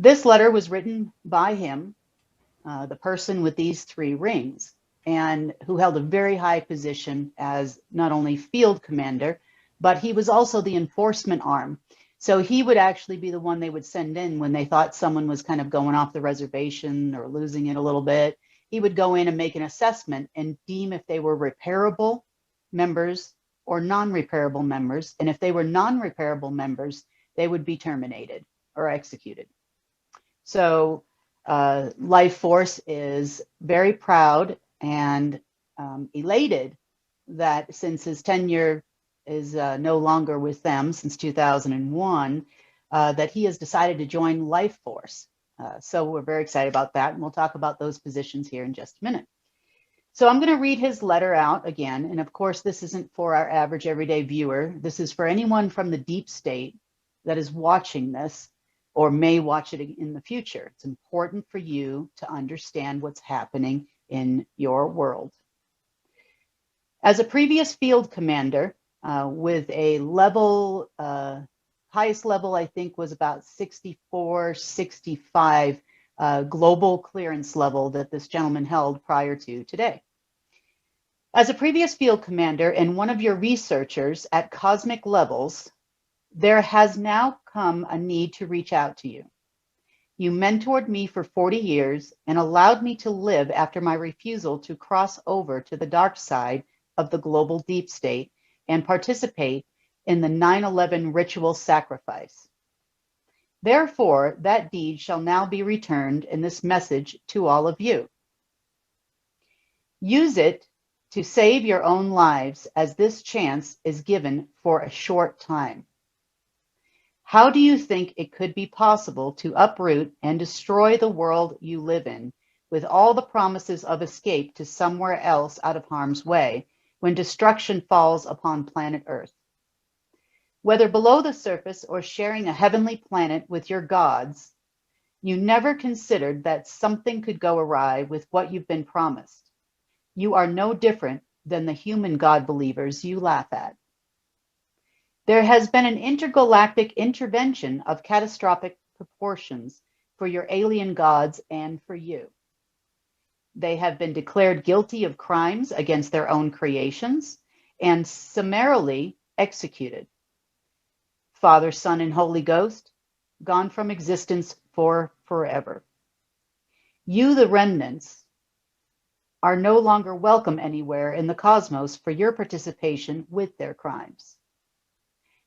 This letter was written by him, the person with these 3 rings, and who held a very high position as not only field commander, but he was also the enforcement arm. So he would actually be the one they would send in when they thought someone was kind of going off the reservation or losing it a little bit. He would go in and make an assessment and deem if they were repairable members or non-repairable members. And if they were non-repairable members, they would be terminated or executed. So Life Force is very proud and elated that since his tenure is no longer with them since 2001, that he has decided to join Life Force. So we're very excited about that, and we'll talk about those positions here in just a minute. So I'm going to read his letter out again, and of course this isn't for our average everyday viewer. This is for anyone from the deep state that is watching this or may watch it in the future. It's important for you to understand what's happening in your world. As a previous field commander with a level, highest level I think was about 64, 65 global clearance level that this gentleman held prior to today. As a previous field commander and one of your researchers at cosmic levels, there has now come a need to reach out to you. You mentored me for 40 years and allowed me to live after my refusal to cross over to the dark side of the global deep state and participate in the 9/11 ritual sacrifice. Therefore, that deed shall now be returned in this message to all of you. Use it to save your own lives, as this chance is given for a short time. How do you think it could be possible to uproot and destroy the world you live in with all the promises of escape to somewhere else out of harm's way when destruction falls upon planet Earth? Whether below the surface or sharing a heavenly planet with your gods, you never considered that something could go awry with what you've been promised. You are no different than the human God believers you laugh at. There has been an intergalactic intervention of catastrophic proportions for your alien gods and for you. They have been declared guilty of crimes against their own creations and summarily executed. Father, Son, and Holy Ghost, gone from existence for forever. You, the remnants, are no longer welcome anywhere in the cosmos for your participation with their crimes.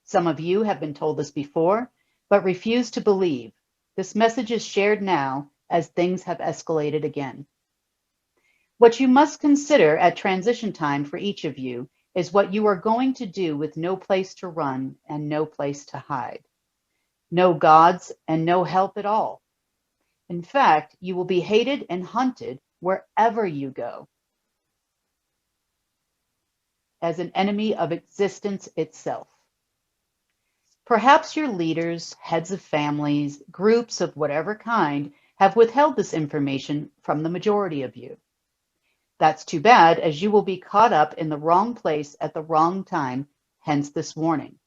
Some of you have been told this before, but refuse to believe. This message is shared now as things have escalated again. What you must consider at transition time for each of you is what you are going to do with no place to run and no place to hide. No gods and no help at all. In fact, you will be hated and hunted wherever you go, as an enemy of existence itself. Perhaps your leaders, heads of families, groups of whatever kind have withheld this information from the majority of you. That's too bad, as you will be caught up in the wrong place at the wrong time, hence this warning.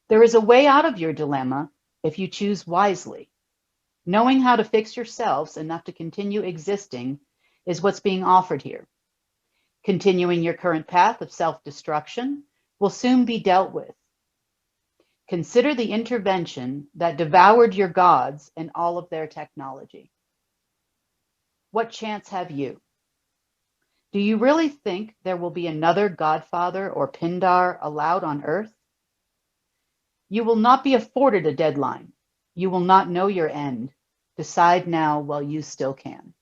There is a way out of your dilemma if you choose wisely. Knowing how to fix yourselves enough to continue existing is what's being offered here. Continuing your current path of self-destruction will soon be dealt with. Consider the intervention that devoured your gods and all of their technology. What chance have you? Do you really think there will be another Godfather or Pindar allowed on Earth? You will not be afforded a deadline. You will not know your end. Decide now while you still can.